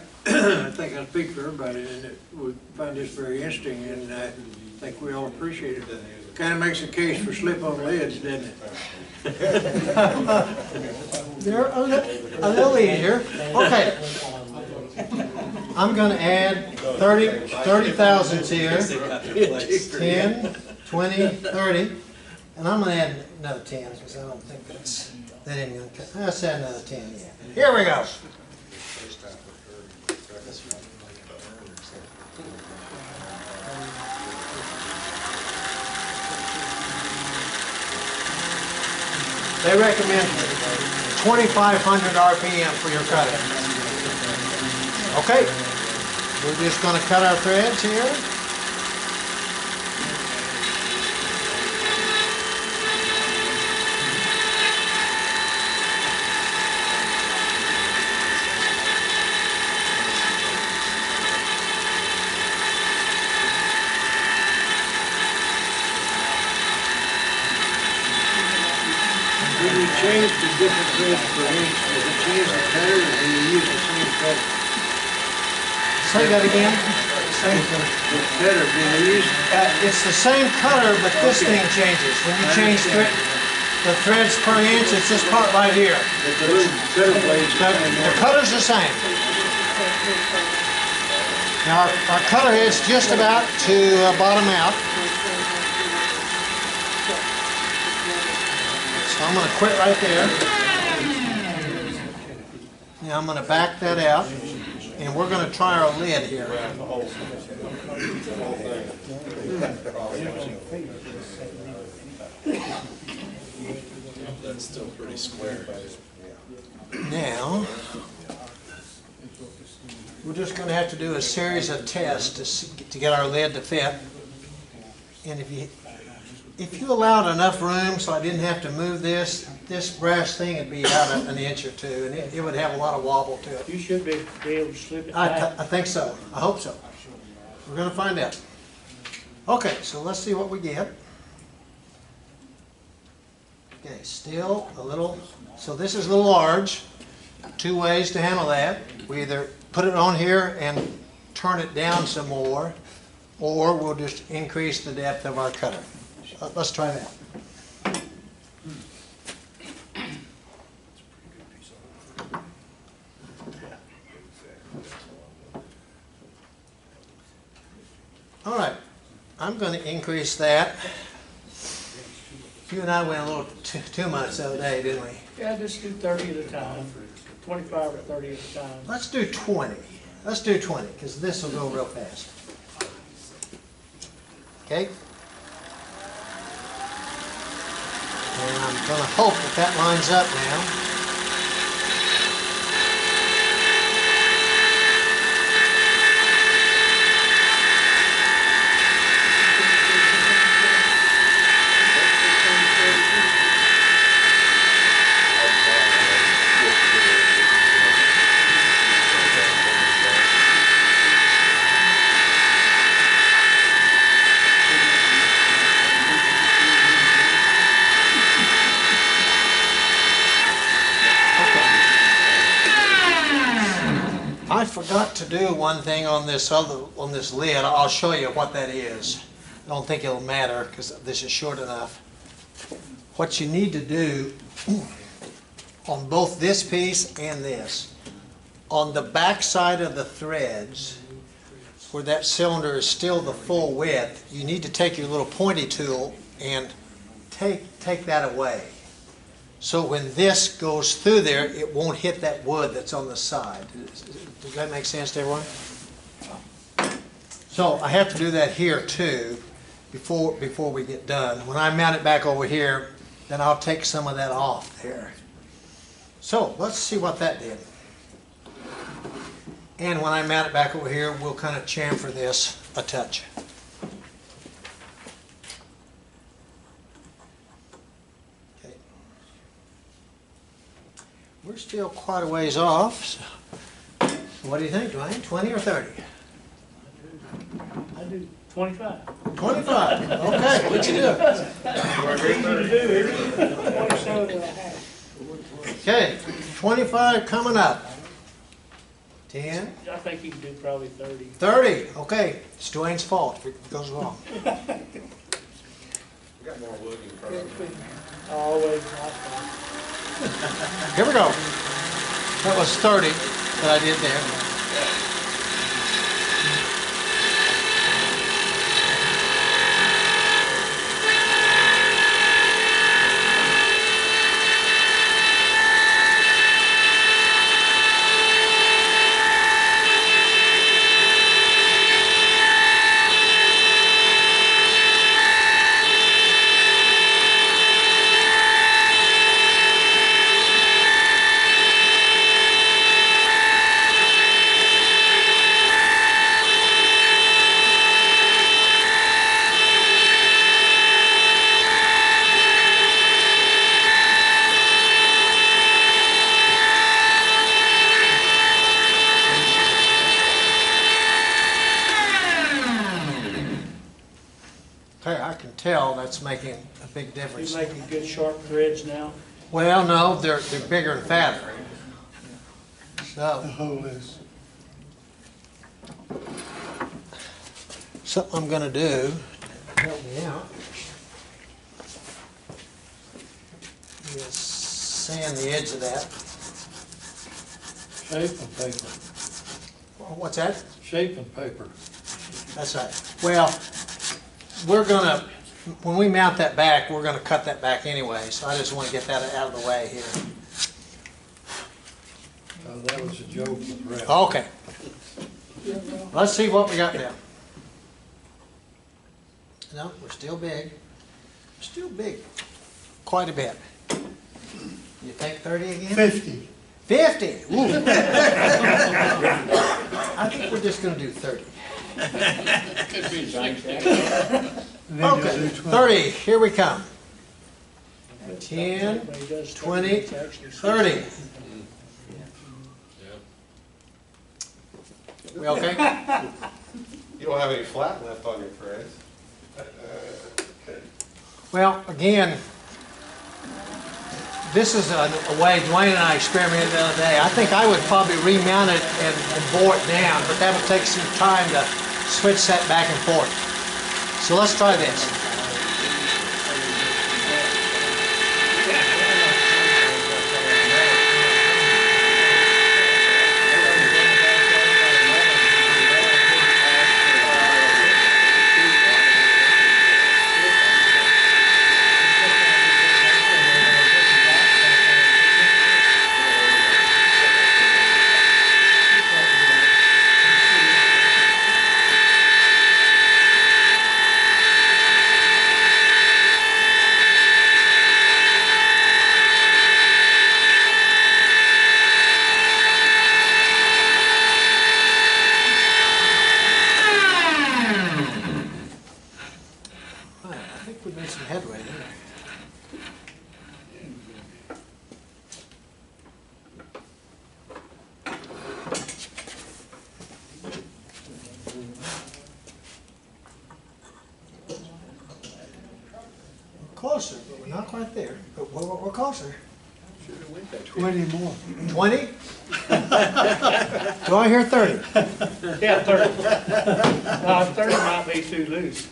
think I speak for everybody, and that we find this very interesting, and I think we all appreciate it. Kind of makes a case for slip-on lids, doesn't it?
They're a little easier. Okay. I'm going to add 30 thousandths here. 10, 20, 30. And I'm going to add another 10 because I don't think that ain't going to cut. Let's add another 10, yeah. Here we go. They recommend 2,500 RPM for your cutting. Okay, we're just going to cut our threads here.
When you change the different threads per inch, does it change the cutter, or do you use the same cutter?
Say that again.
The cutter, do you use?
It's the same cutter, but this thing changes. When you change the threads per inch, it's this part right here.
But the little cutter blades are kind
The
of
cutter's the same. Now our cutter head's just about to bottom out. So I'm going to quit right there. Now I'm going to back that out, and we're going to try our lid here.
That's still pretty square.
Now, we're just going to have to do a series of tests to get our lid to fit. And if you allowed enough room so I didn't have to move this brass thing would be out an inch or two, and it would have a lot of wobble to it.
You should be able to slip it back.
I think so. I hope so. We're going to find out. Okay, so let's see what we get. Okay, still a little, so this is a little large. Two ways to handle that. We either put it on here and turn it down some more, or we'll just increase the depth of our cutter. Let's try that. All right, I'm going to increase that. You and I went a little too much the other day, didn't we?
Yeah, just do 30 at a time, 25 or 30 at a time.
Let's do 20. Let's do 20, because this will go real fast. Okay? And I'm going to hope that that lines up now. I forgot to do one thing on this lid. I'll show you what that is. I don't think it'll matter because this is short enough. What you need to do on both this piece and this, on the back side of the threads, where that cylinder is still the full width, you need to take your little pointy tool and take that away. So when this goes through there, it won't hit that wood that's on the side. Does that make sense to everyone? So I have to do that here too, before we get done. When I mount it back over here, then I'll take some of that off there. So let's see what that did. And when I mount it back over here, we'll kind of chamfer this a touch. We're still quite a ways off. So what do you think, Dwayne? 20 or 30?
I do 25.
25. Okay, what you do?
Easy to do, isn't it? 27 and a half.
Okay, 25 coming up. 10.
I think you can do probably 30.
30. Okay, it's Dwayne's fault if it goes wrong.
We got more wood in front of us.
Always like that.
Here we go. That was 30 that I did there. Okay, I can tell that's making a big difference.
You making good sharp threads now?
Well, no, they're bigger and fatter.
The
So,
hole is.
something I'm gonna do to help me out is sand the edge of that.
Shape and paper.
What's that?
Shape and paper.
That's right. Well, we're gonna, when we mount that back, we're gonna cut that back anyway, so I just wanna get that out of the way here.
That was a joke with Ralph.
Okay. Let's see what we got now. No, we're still big. Still big. Quite a bit. You think 30 again?
50.
50! Ooh. I think we're just gonna do 30.
Could be 60.
And then
Okay,
you'll do 20.
30, here we come. 10,
When he does
20,
it's actually
30. We okay?
You don't have any flat left on your threads.
Well, again, this is a way Dwayne and I experimented the other day. I think I would probably remount it and bore it down, but that would take some time to switch that back and forth. So let's try this. I think we made some headway there. We're closer, but we're not quite there. But we're closer.
20 more.
20? Do I hear 30?
Yeah, 30. 30 might be too loose.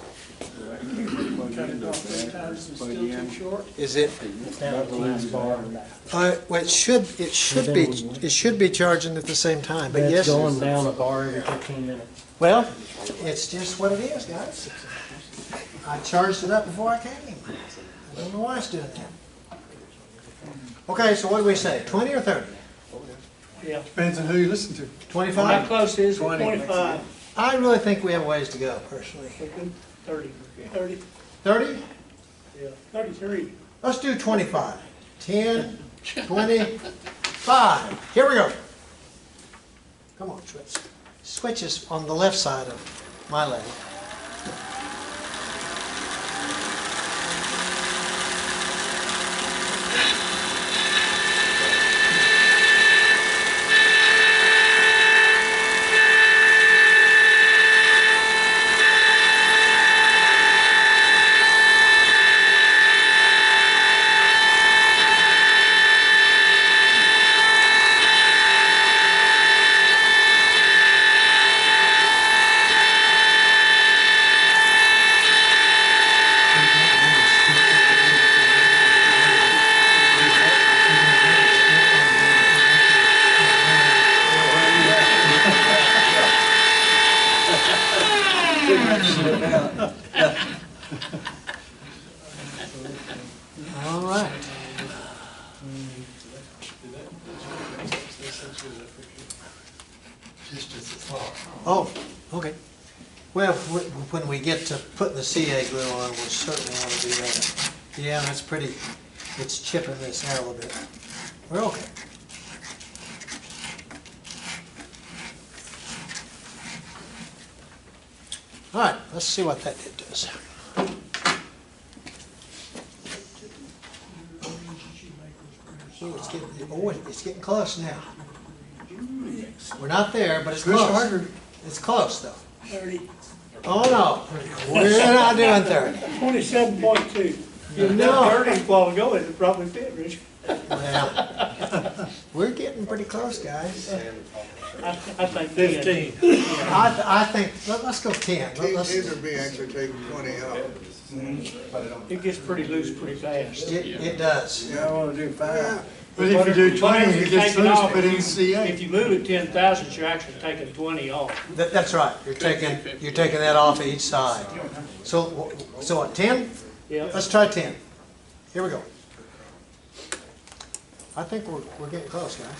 Is it?
It's down at the last bar and back.
Well, it should be charging at the same time. But
It's
yes.
going down a bar every 15 minutes.
Well, it's just what it is, guys. I charged it up before I came. I don't know why it's doing that. Okay, so what do we say? 20 or 30?
Yeah.
Depends on who you listen to.
How
25?
close is it? 25.
I really think we have a ways to go, personally.
30. 30.
30?
Yeah. 33.
Let's do 25. 10, 20, 5. Here we go. Come on, switch. Switch is on the left side of my leg. All right. Oh, okay. Well, when we get to putting the CA glue on, we'll certainly want to do that. Yeah, that's pretty, it's chipping this out a little bit. We're okay. All right, let's see what that did to us. It's getting close now. We're not there, but it's close. It's close, though.
30.
Oh, no. We're not doing 30.
27.2. You
No.
know 30 a while ago, it probably fit, Rich.
Well, we're getting pretty close, guys.
I think 15.
I think, let's go 10.
His would be actually taking 20 out.
It gets pretty loose pretty fast.
It does.
Yeah, I wanna do 5.
But if you do
Whatever
20,
you're
it gets
taking
loose,
off,
but in
If
CA.
you move it 10 thousandths, you're actually taking 20 off.
That's right. You're taking that off each side. So what, 10?
Yeah.
Let's try 10. Here we go. I think we're getting close, guys.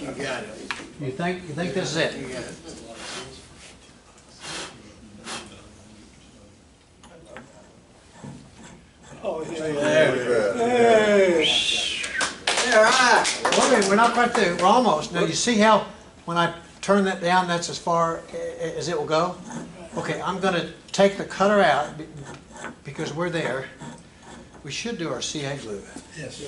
You got it.
You think this is it?
You got it.
Oh, yeah.
Hey. Yeah, all right.
Okay, we're not quite through, we're almost. Now, you see how when I turn that down, that's as far as it will go? Okay, I'm gonna take the cutter out because we're there. We should do our CA glue.
Yes.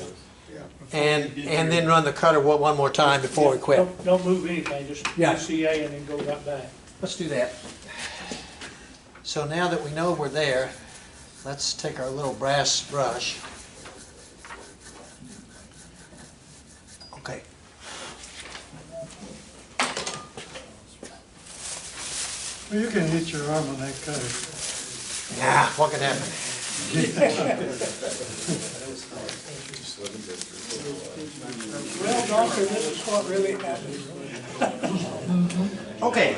And then run the cutter one more time before we quit.
Don't move anything, just
Yeah.
do CA and then go right back.
Let's do that. So now that we know we're there, let's take our little brass brush. Okay.
Well, you can hit your arm on that cutter.
Yeah, what could happen?
Well, doctor, this is what really happened.
Okay.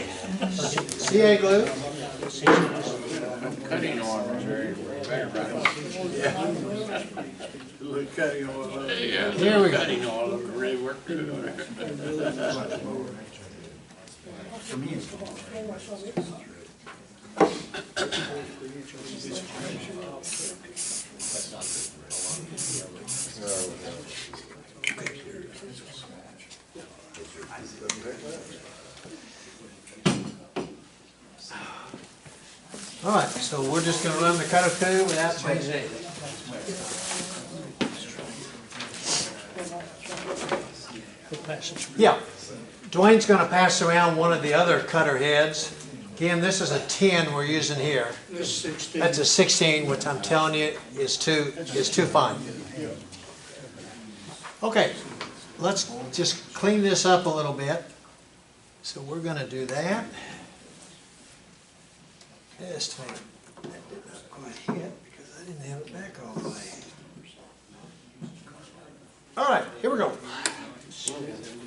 CA glue.
Cutting on, Jerry. Yeah. Look, cutting on.
Here we go.
Cutting on, really worked good on it.
All right, so we're just going to run the cutter through without changing anything. Yeah, Dwayne's going to pass around one of the other cutter heads. Again, this is a 10 we're using here.
This 16.
That's a 16, which I'm telling you is too fine. Okay, let's just clean this up a little bit. So we're going to do that. Just a minute. That did not quite hit because I didn't have it back all the way. All right, here we go.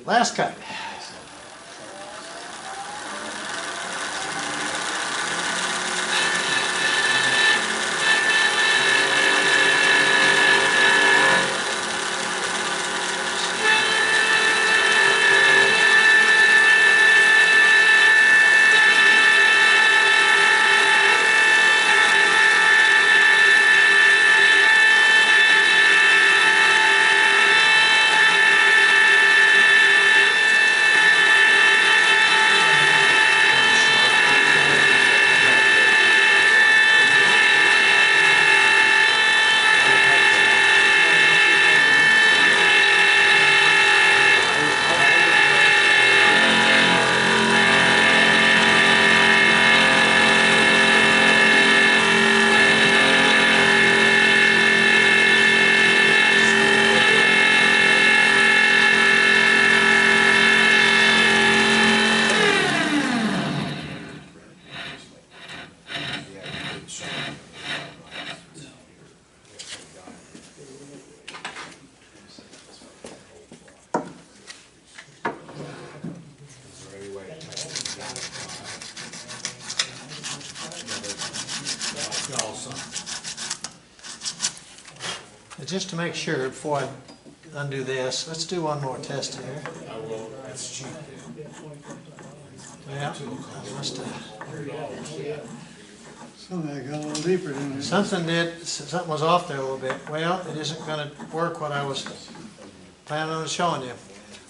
Last cut. And just to make sure, before I undo this, let's do one more test here. Yeah, something
Something got a little deeper than this.
something was off there a little bit. Well, it isn't going to work what I was planning on showing you.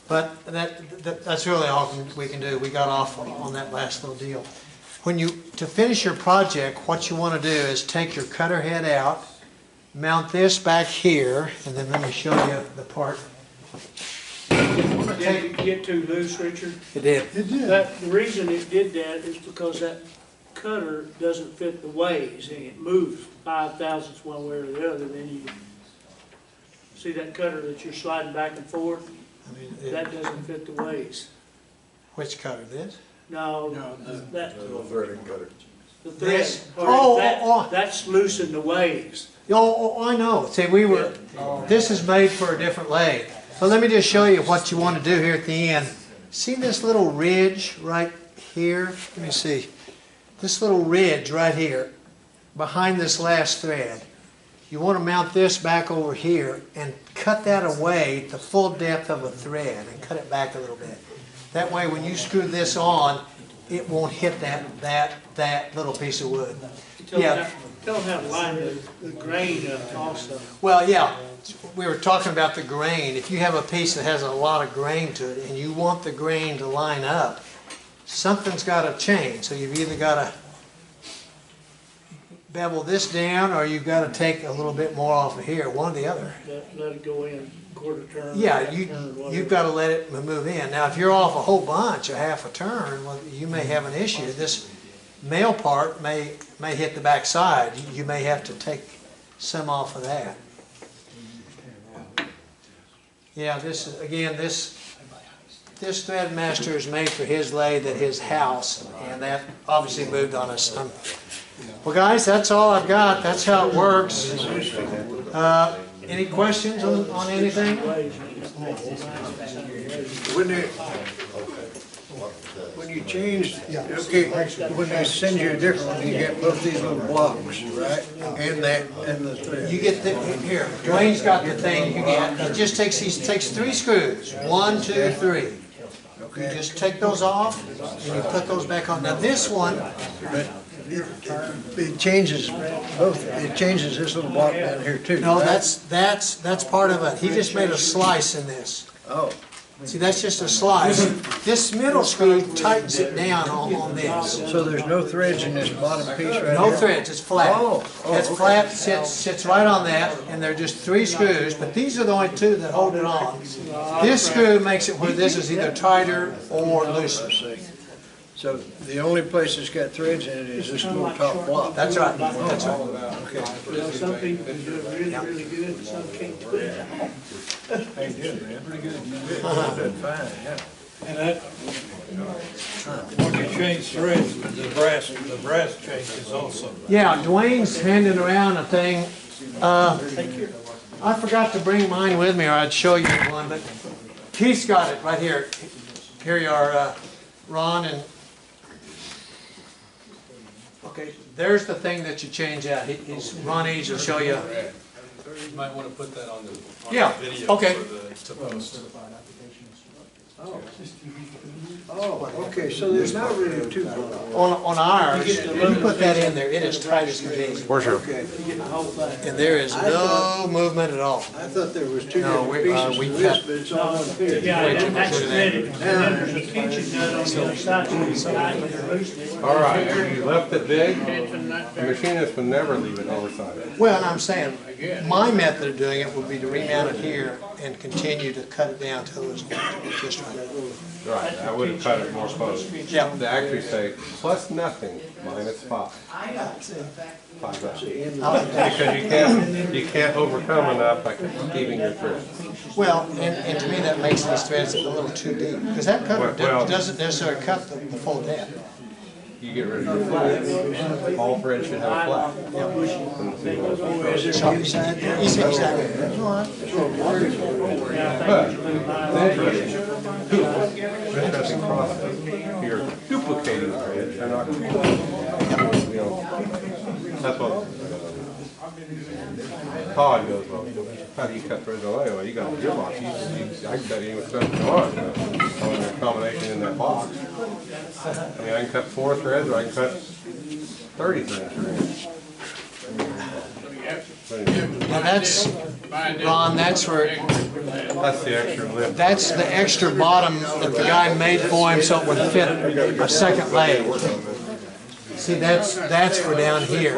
But that's really all we can do. We got off on that last little deal. To finish your project, what you want to do is take your cutter head out, mount this back here, and then let me show you the part.
Did it get too loose, Richard?
It did.
It did.
The reason it did that is because that cutter doesn't fit the ways, and it moves 5 thousandths one way or the other. Then you see that cutter that you're sliding back and forth,
I mean,
that doesn't fit the ways.
which cutter? This?
No, that, the thread,
This?
part,
Oh.
that's loosened the ways.
Oh, I know. See, this is made for a different lathe. So let me just show you what you want to do here at the end. See this little ridge right here? Let me see. This little ridge right here, behind this last thread. you want to mount this back over here and cut that away the full depth of a thread and cut it back a little bit. That way when you screw this on, it won't hit that little piece of wood. Yeah.
Tell them how to line the grain up also.
Well, yeah, we were talking about the grain. If you have a piece that has a lot of grain to it and you want the grain to line up, something's got to change. So you've either got to bevel this down or you've got to take a little bit more off of here, one or the other.
Let it go in quarter turn.
Yeah, you've got to let it move in. Now, if you're off a whole bunch, a half a turn, well, you may have an issue. This male part may hit the back side. You may have to take some off of that. Yeah, this is, again, this Threadmaster is made for his lathe at his house, and that obviously moved on us. Well, guys, that's all I've got. That's how it works. Any questions on anything?
When you change, okay, when they send you a different one, you get both these little blocks, right? And the thread.
You get the, here, Dwayne's got the thing you get. It just takes 3 screws. 1, 2, 3. You just take those off and you put those back on. Now this one,
It changes both, it changes this little block down here too.
no,
right?
that's part of it. He just made a slice in this.
Oh,
See, that's just a slice. This middle screw tightens it down on this.
so there's no threads in this bottom piece right here?
No threads, it's flat.
Oh,
It's
okay.
flat, sits right on that, and they're just 3 screws, but these are the only 2 that hold it on. This screw makes it where this is either tighter or looser.
I see. So the only place that's got threads in it is this little top block?
That's right, that's right.
Well, some people can do it really, really good, and some can't do it.
How you doing, man? Pretty good. Doing fine, yeah.
And that, when you change threads, the brass changes also.
Yeah, Dwayne's handing around a thing. I forgot to bring mine with me, or I'd show you one, but Keith's got it right here. Here you are, Ron, and okay, there's the thing that you change out. Ron Eads will show you.
You might want to put that on the
Yeah,
video
okay.
to post.
Oh, okay, so there's not really 2 blocks.
On ours, you put that in there, it is tight as can be.
Where's your?
Okay.
And there is no movement at all.
I thought there was 2
No,
different
we
pieces of this,
cut-
but it's all one piece.
Yeah, and that's threaded, and then there's a tension nut on the other side, so you tighten it or loosen it.
All right, you left it big,
Tension nut
the
there.
machinist would never leave it oversized.
Well, and I'm saying, my method of doing it would be to remount it here and continue to cut it down till it was just right.
Right, I would have cut it more close.
Yeah.
They actually say plus nothing minus 5. 5 bucks. Because you can't overcome enough by keeping your thread.
Well, and to me, that makes these threads a little too deep, because that cutter
Well-
doesn't necessarily cut the full depth.
You get rid of your flat. All threads should have a flat.
Exactly.
But, interesting process. You're duplicating threads, you're not, that's what Todd goes, well, how do you cut threads on anyway? You got a gearbox, I can cut any stuff you want, on a combination in that box. I mean, I can cut 4 threads, or I can cut 30 threads.
Now that's, Ron, that's where,
That's the extra lift.
that's the extra bottom that the guy made for him so it would fit a second lathe. See, that's for down here.